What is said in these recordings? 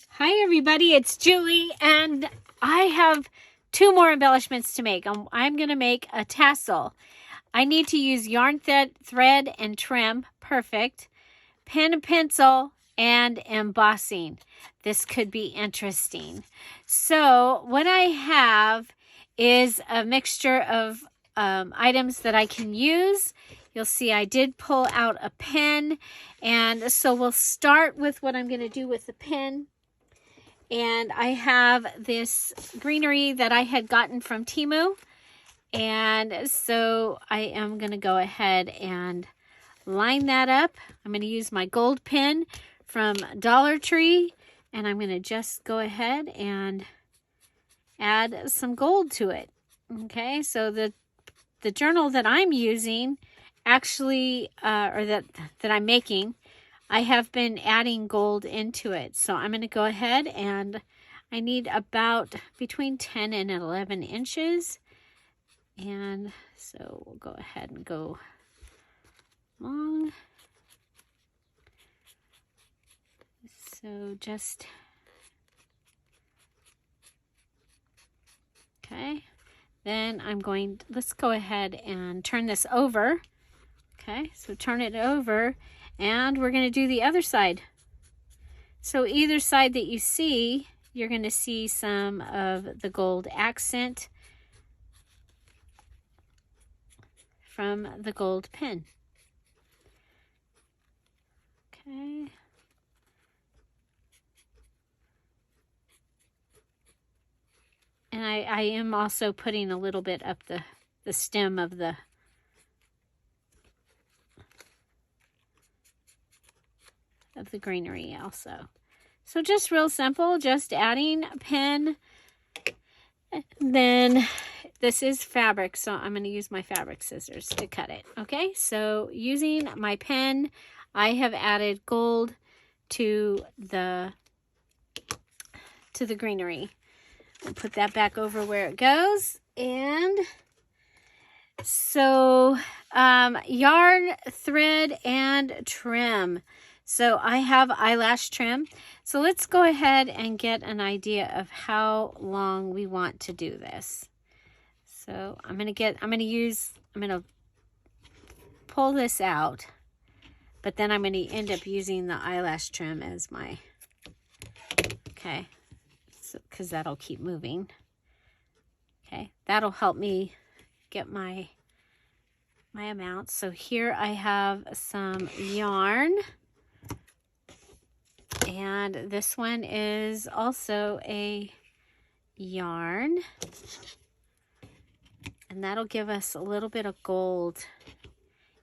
Hi everybody, it's Julie and I have two more embellishments to make. I'm going to make a tassel. I need to use yarn thread and trim, perfect, pen and pencil, and embossing. This could be interesting. So what I have is a mixture of items that I can use. You'll see I did pull out a pen, and so we'll start with what I'm going to do with the pen. And I have this greenery that I had gotten from Temu. And so I am going to go ahead and line that up. I'm going to use my gold pen from Dollar Tree. And I'm going to just go ahead and add some gold to it. Okay, so the journal that I'm using actually, or that I'm making, I have been adding gold into it. So I'm going to go ahead and I need about between 10 and 11 inches. And so we'll go ahead and go long. So just, okay. Then I'm going, let's go ahead and turn this over. Okay, so turn it over. And we're going to do the other side. So either side that you see, you're going to see some of the gold accent from the gold pen. Okay. And I am also putting a little bit up the stem of the greenery also. So just real simple, just adding a pen. Then this is fabric, so I'm going to use my fabric scissors to cut it. Okay, so using my pen, I have added gold to the greenery. I'll put that back over where it goes. And so yarn, thread, and trim. So I have eyelash trim. So let's go ahead and get an idea of how long we want to do this. So I'm going to pull this out, but then I'm going to end up using the eyelash trim as my, okay, so, because that'll keep moving. Okay, that'll help me get my amount. So here I have some yarn. And this one is also a yarn. And that'll give us a little bit of gold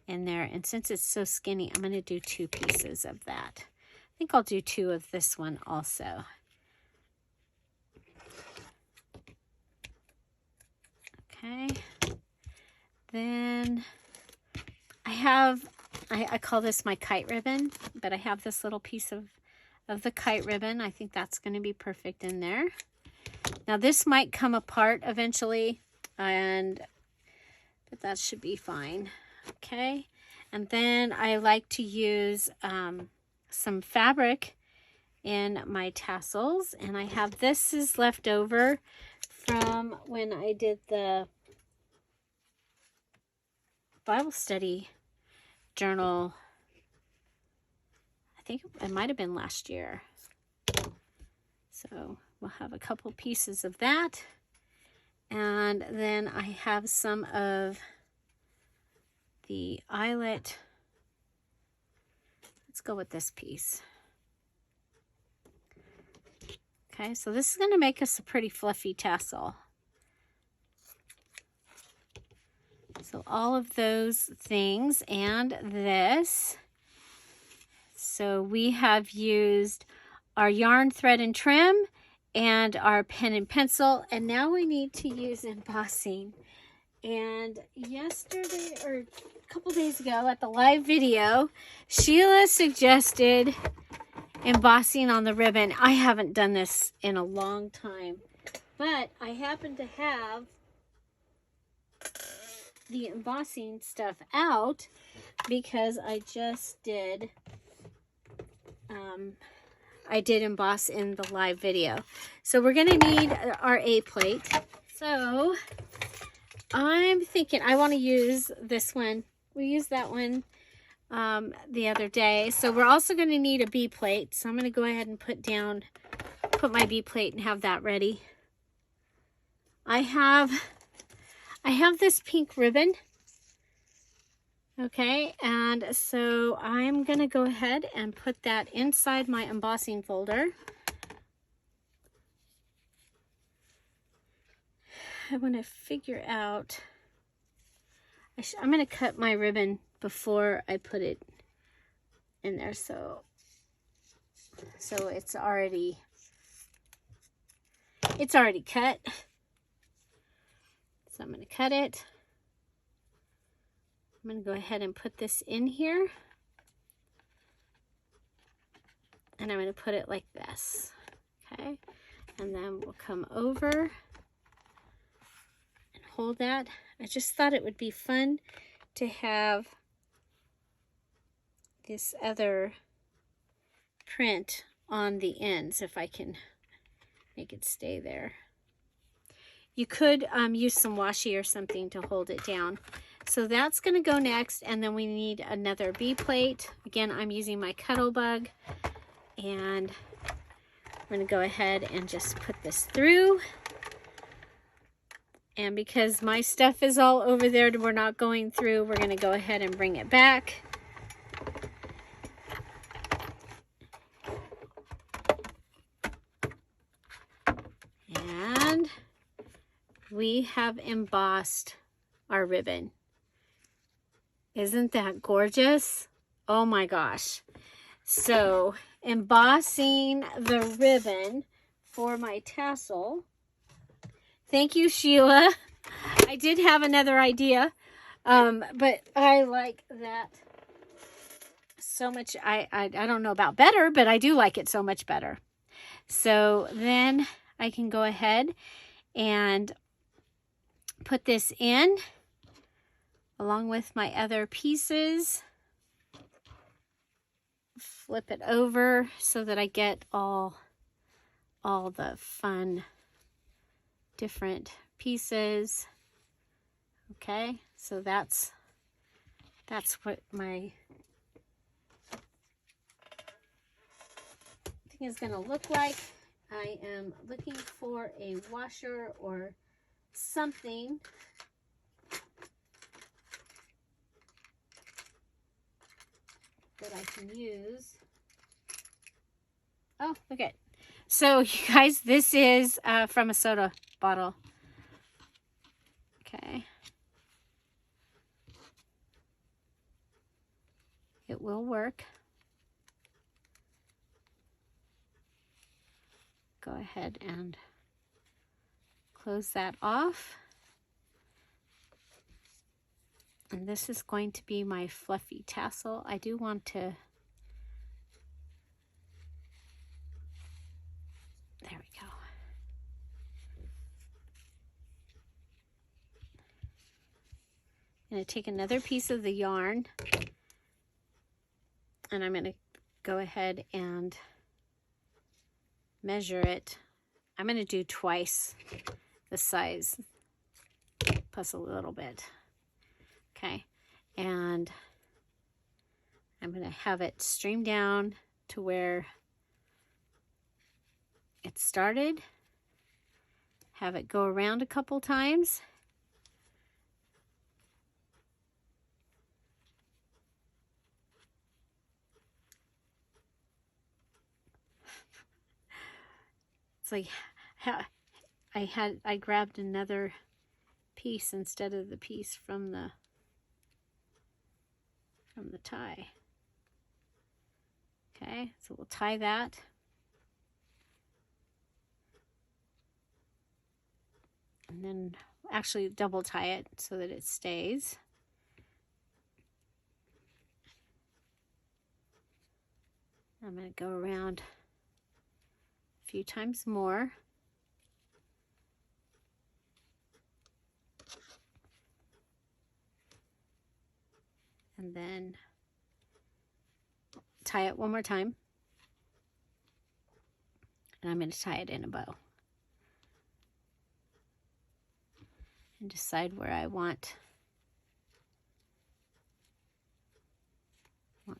in there. And since it's so skinny, I'm going to do 2 pieces of that. I think I'll do 2 of this one also. Okay. Then I call this my kite ribbon, but I have this little piece of the kite ribbon. I think that's going to be perfect in there. Now this might come apart eventually, but that should be fine. Okay, and then I like to use some fabric in my tassels, and I have this is left over from when I did the Bible study journal. I think it might have been last year. So we'll have a couple pieces of that. And then I have some of the eyelet. Let's go with this piece. Okay, so this is going to make us a pretty fluffy tassel. So all of those things and this. So we have used our yarn, thread, and trim and our pen and pencil. And now we need to use embossing. And yesterday, or a couple days ago at the live video, Sheila suggested embossing on the ribbon. I haven't done this in a long time, but I happen to have the embossing stuff out because I just did I did emboss in the live video. So we're going to need our A plate. So I'm thinking I want to use this one. We used that one the other day. So we're also going to need a B plate. So I'm going to go ahead and put my B plate and have that ready. I have this pink ribbon. Okay, and so I'm going to go ahead and put that inside my embossing folder. I want to figure out, I'm going to cut my ribbon before I put it in there, so it's already cut. So I'm going to cut it. I'm going to go ahead and put this in here. And I'm going to put it like this. Okay. And then we'll come over and hold that. I just thought it would be fun to have this other print on the ends if I can make it stay there. You could use some washi or something to hold it down. So that's going to go next, and then we need another B plate. Again, I'm using my Cuttlebug, and I'm going to go ahead and just put this through. And because my stuff is all over there, we're not going through, we're going to go ahead and bring it back. And we have embossed our ribbon. Isn't that gorgeous? Oh my gosh. So embossing the ribbon for my tassel. Thank you, Sheila. I did have another idea, but I like that so much. I don't know about better, but I do like it so much better. So then I can go ahead and put this in along with my other pieces. Flip it over so that I get all the fun different pieces. Okay, so that's what my thing is going to look like. I am looking for a washer or something that I can use. Oh, okay. So you guys, this is from a soda bottle. Okay. It will work. Go ahead and close that off. And this is going to be my fluffy tassel. I do want to, there we go. I'm going to take another piece of the yarn, and I'm going to go ahead and measure it. I'm going to do twice the size, plus a little bit. Okay, and I'm going to have it stream down to where it started. Have it go around a couple times. It's like I grabbed another piece instead of the piece from the tie. Okay, so we'll tie that. And then actually double tie it so that it stays. I'm going to go around a few times more. And then tie it one more time. And I'm going to tie it in a bow. And decide where I want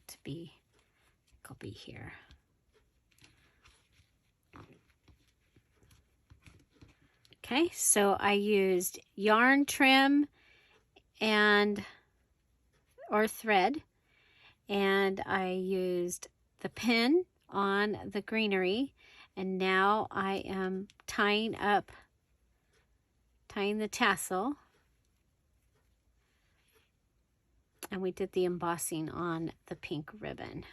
to be. I'll be here. Okay, so I used yarn trim or thread, and I used the pin on the greenery, and now I am tying the tassel, and we did the embossing on the pink ribbon.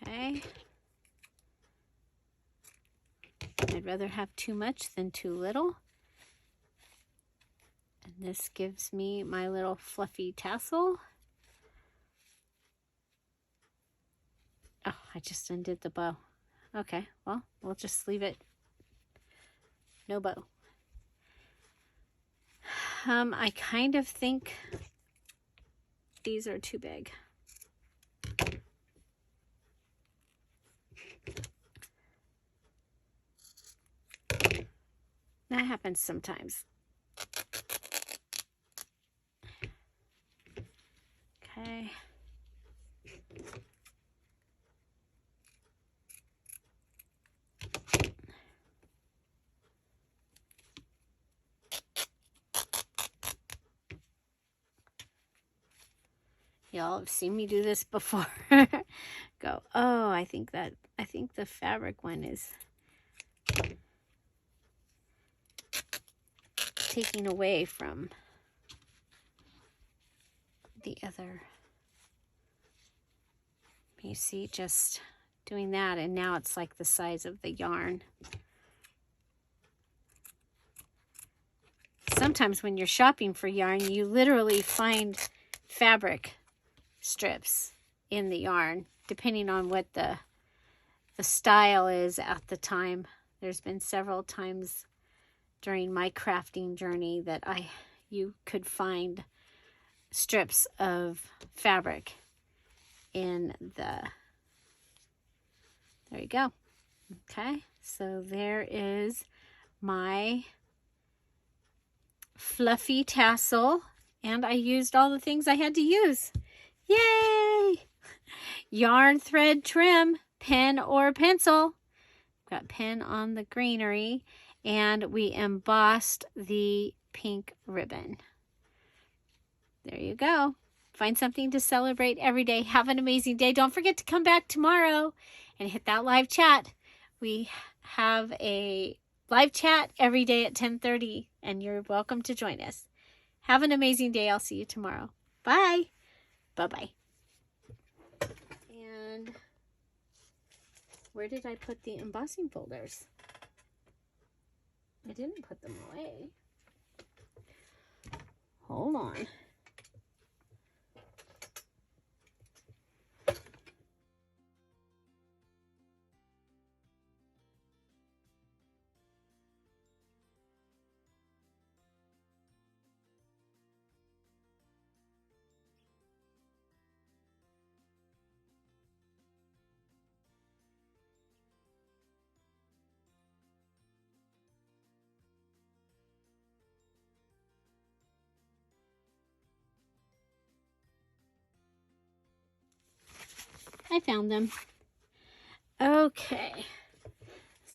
Okay. I'd rather have too much than too little. And this gives me my little fluffy tassel. Oh, I just undid the bow. Okay, well, we'll just leave it. No bow. I kind of think these are too big. That happens sometimes. Okay. Y'all have seen me do this before. Go, oh, I think the fabric one is taking away from the other. You see, just doing that, and now it's like the size of the yarn. Sometimes when you're shopping for yarn, you literally find fabric strips in the yarn, depending on what the style is at the time. There's been several times during my crafting journey that you could find strips of fabric in there you go. Okay, so there is my fluffy tassel, and I used all the things I had to use. Yay! Yarn, thread, trim, pen or pencil. Got pen on the greenery, and we embossed the pink ribbon. There you go. Find something to celebrate every day. Have an amazing day. Don't forget to come back tomorrow and hit that live chat. We have a live chat every day at 10:30, and you're welcome to join us. Have an amazing day. I'll see you tomorrow. Bye. Bye-bye. And where did I put the embossing folders? I didn't put them away. Hold on. I found them. Okay.